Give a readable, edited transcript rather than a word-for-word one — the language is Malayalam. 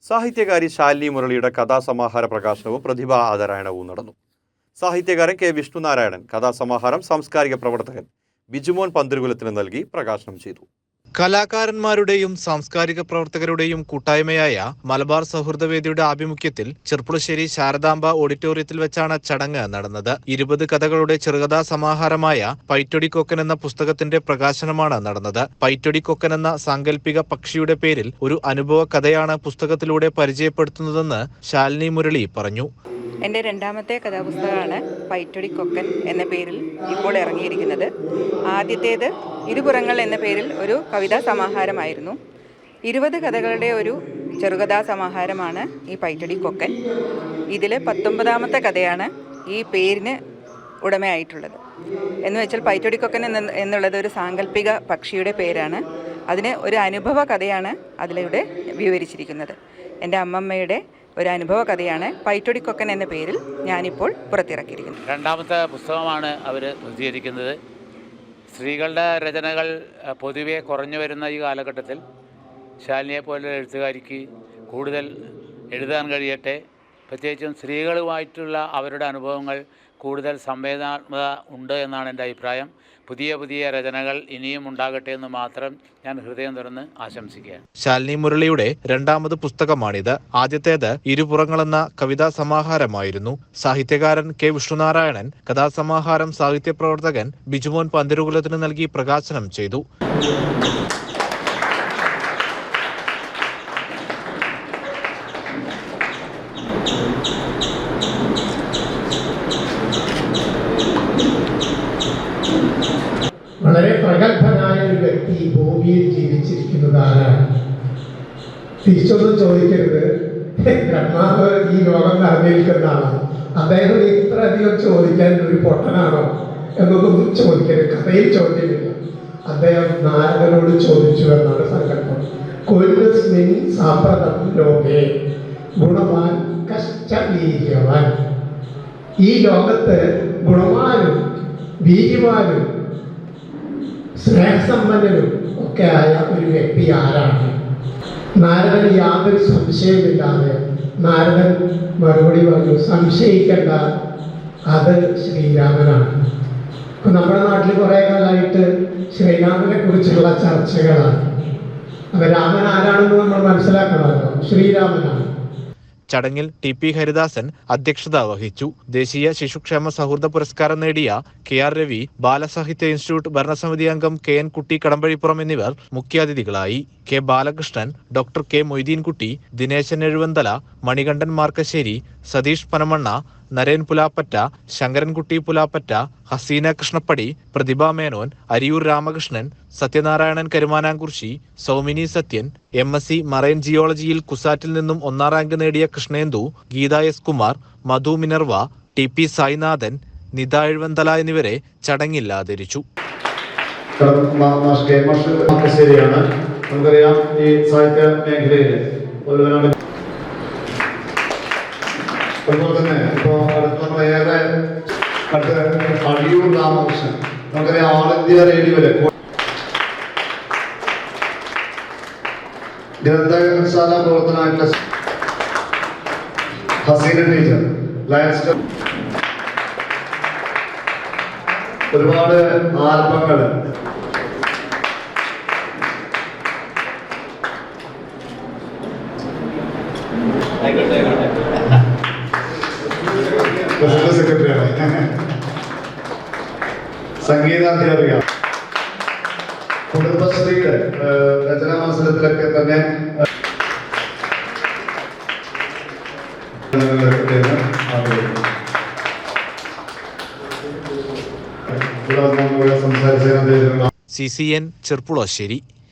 സാഹിത്യകാരി ശാലിനി മുരളിയുടെ കഥാസമാഹാര പ്രകാശനവും പ്രതിഭാ ആദരായണവും നടന്നു. സാഹിത്യകാരൻ കെ വിഷ്ണുനാരായണൻ കഥാസമാഹാരം സാംസ്കാരിക പ്രവർത്തകൻ ബിജുമോൻ പന്തിരുകുലത്തിന് നൽകി പ്രകാശനം ചെയ്തു. കലാകാരന്മാരുടെയും സാംസ്കാരിക പ്രവർത്തകരുടെയും കൂട്ടായ്മയായ മലബാർ സൗഹൃദവേദിയുടെ ആഭിമുഖ്യത്തിൽ ചെർപ്പുളശ്ശേരി ശാരദാംബ ഓഡിറ്റോറിയത്തിൽ വെച്ചാണ് ചടങ്ങ് നടന്നത്. 20 കഥകളുടെ ചെറുകഥാ സമാഹാരമായ പൈറ്റൊടിക്കൊക്കൻ എന്ന പുസ്തകത്തിന്റെ പ്രകാശനമാണ് നടന്നത്. പൈറ്റൊടിക്കൊക്കൻ എന്ന സാങ്കല്പിക പക്ഷിയുടെ പേരിൽ ഒരു അനുഭവ കഥയാണ് പുസ്തകത്തിലൂടെ പരിചയപ്പെടുത്തുന്നതെന്ന് ശാലിനി മുരളി പറഞ്ഞു. എൻ്റെ രണ്ടാമത്തെ കഥാപുസ്തകമാണ് പൈറ്റൊടിക്കൊക്കൻ എന്ന പേരിൽ ഇപ്പോൾ ഇറങ്ങിയിരിക്കുന്നത്. ആദ്യത്തേത് ഇരുപുറങ്ങൾ എന്ന പേരിൽ ഒരു കവിതാ സമാഹാരമായിരുന്നു. 20 കഥകളുടെ ഒരു ചെറുകഥാ സമാഹാരമാണ് ഈ പൈറ്റൊടിക്കൊക്കൻ. ഇതിൽ 19ാമത്തെ കഥയാണ് ഈ പേരിന് ഉടമയായിട്ടുള്ളത്. എന്ന് വെച്ചാൽ പൈറ്റൊടിക്കൊക്കൻ എന്നുള്ളത് ഒരു സാങ്കല്പിക പക്ഷിയുടെ പേരാണ്. അതിന് ഒരു അനുഭവ കഥയാണ് അതിലൂടെ വിവരിച്ചിരിക്കുന്നത്. എൻ്റെ അമ്മമ്മയുടെ ഒരു അനുഭവ കഥയാണ് പൈറ്റൊടിക്കൊക്കൻ എന്ന പേരിൽ ഞാനിപ്പോൾ പുറത്തിറക്കിയിരിക്കുന്നത്. രണ്ടാമത്തെ പുസ്തകമാണ് അവർ പ്രസിദ്ധീകരിക്കുന്നത്. സ്ത്രീകളുടെ രചനകൾ പൊതുവെ കുറഞ്ഞു വരുന്ന ഈ കാലഘട്ടത്തിൽ ശാലിനിയെ പോലുള്ള എഴുത്തുകാരിക്ക് കൂടുതൽ എഴുതാൻ കഴിയട്ടെ. പ്രത്യേകിച്ചും സ്ത്രീകളുമായിട്ടുള്ള അവരുടെ അനുഭവങ്ങൾ കൂടുതൽ സംവേദനാത്മക ഉണ്ട് എന്നാണ് എൻ്റെ അഭിപ്രായം. പുതിയ രചനകൾ ഇനിയും ഉണ്ടാകട്ടെ എന്ന് മാത്രം ഞാൻ ഹൃദയം തുറന്ന് ആശംസിക്കുകയാണ്. ശാലിനി മുരളിയുടെ രണ്ടാമത് പുസ്തകമാണിത്. ആദ്യത്തേത് ഇരുപുറങ്ങളെന്ന കവിതാ സമാഹാരമായിരുന്നു. സാഹിത്യകാരൻ കെ വിഷ്ണുനാരായണൻ കഥാസമാഹാരം സാഹിത്യ പ്രവർത്തകൻ ബിജുമോൻ പന്തിരുകുലത്തിന് നൽകി പ്രകാശനം ചെയ്തു. വളരെ പ്രഗത്ഭനായ ഒരു വ്യക്തി ഭൂമിയിൽ ജീവിച്ചിരിക്കുന്നത് ആരാണ്? തിരിച്ചൊന്നും ചോദിക്കരുത്, ബ്രഹ്മാവ് ഈ ലോകം നിറഞ്ഞിരിക്കുന്നതാണോ, അദ്ദേഹം ഇത്രയധികം ചോദിക്കാൻ ഒരു പൊട്ടനാണോ എന്നൊന്നും ചോദിക്കരുത്. കഥയിൽ ചോദ്യമില്ല. അദ്ദേഹം നാരദനോട് ചോദിച്ചു എന്നാണ് സങ്കല്പം. കൊല്ലുസ്മിൻ സാമ്പ്രതം ലോകേ ഗുണവാൻ കഷ്ടവീര്യവാൻ. ഈ ലോകത്ത് ഗുണവാനും വീര്യവാനും സ്നേഹസമ്പന്നനും ഒക്കെ ആയ ഒരു വ്യക്തി ആരാണ്? നാരദൻ യാതൊരു സംശയമില്ലാതെ നാരദൻ മറുപടി പറഞ്ഞു, സംശയിക്കേണ്ട, അത് ശ്രീരാമനാണ്. ഇപ്പം നമ്മുടെ നാട്ടിൽ കുറേ കാലമായിട്ട് ശ്രീരാമനെ കുറിച്ചുള്ള ചർച്ചകളാണ്. അപ്പം രാമൻ ആരാണെന്ന് നമ്മൾ മനസ്സിലാക്കണമല്ലോ. ശ്രീരാമനാണ്. ചടങ്ങിൽ ടി.പി. ഹരിദാസൻ അധ്യക്ഷത വഹിച്ചു. ദേശീയ ശിശുക്ഷേമ സൗഹൃദ പുരസ്കാരം നേടിയ കെ.ആർ. രവി, ബാലസാഹിത്യ ഇൻസ്റ്റിറ്റ്യൂട്ട് ഭരണസമിതി അംഗം കെ.എൻ. കുട്ടി കടമ്പഴിപ്പുറം എന്നിവർ മുഖ്യാതിഥികളായി. K. Balakrishnan, doctor K. Moideenkutty, Dineshan Ezhuvanthala, Manikandan Markkassery, Satheesh Panamanna, Naren Pulappatta, Sankarankutty Pulappatta, Haseena Krishnappadi, Prathibha Menon, Ariyur Ramakrishnan, Sathyanarayanan Karumanamkurissi, Saumini Sathyan, MSc marine ജിയോളജിയിൽ കുസാറ്റിൽ നിന്നും 1ാം റാങ്ക് നേടിയ Krishnendu, Geetha S Kumar, Madhu Minerva, T P. Sainathan, Nitha Ezhuvanthala എന്നിവരെ ചടങ്ങിൽ ആദരിച്ചു. നമുക്കറിയാം, ഈ സാഹിത്യ മേഖലയിൽ അതുപോലെ തന്നെ ഇപ്പോൾ അടുത്ത ഏറെ അടുത്ത അടിയൂർ രാമകൃഷ്ണൻ, നമുക്കറിയാം ഓൾ ഇന്ത്യ റേഡിയോയിലെ ഗ്രന്ഥശാല പ്രവർത്തനമായിട്ടുള്ള ഹസീന ടീച്ചർ, ലയൺസ് ക്ലബ്, ഒരുപാട് ആൽബങ്ങൾ സെക്രട്ടറിയാണ്, സംഗീതാധ്യാപിക, കുടുംബശ്രീയുടെ രചനാ മത്സരത്തിലൊക്കെ തന്നെ CCN ചെർപ്പുളശ്ശേരി.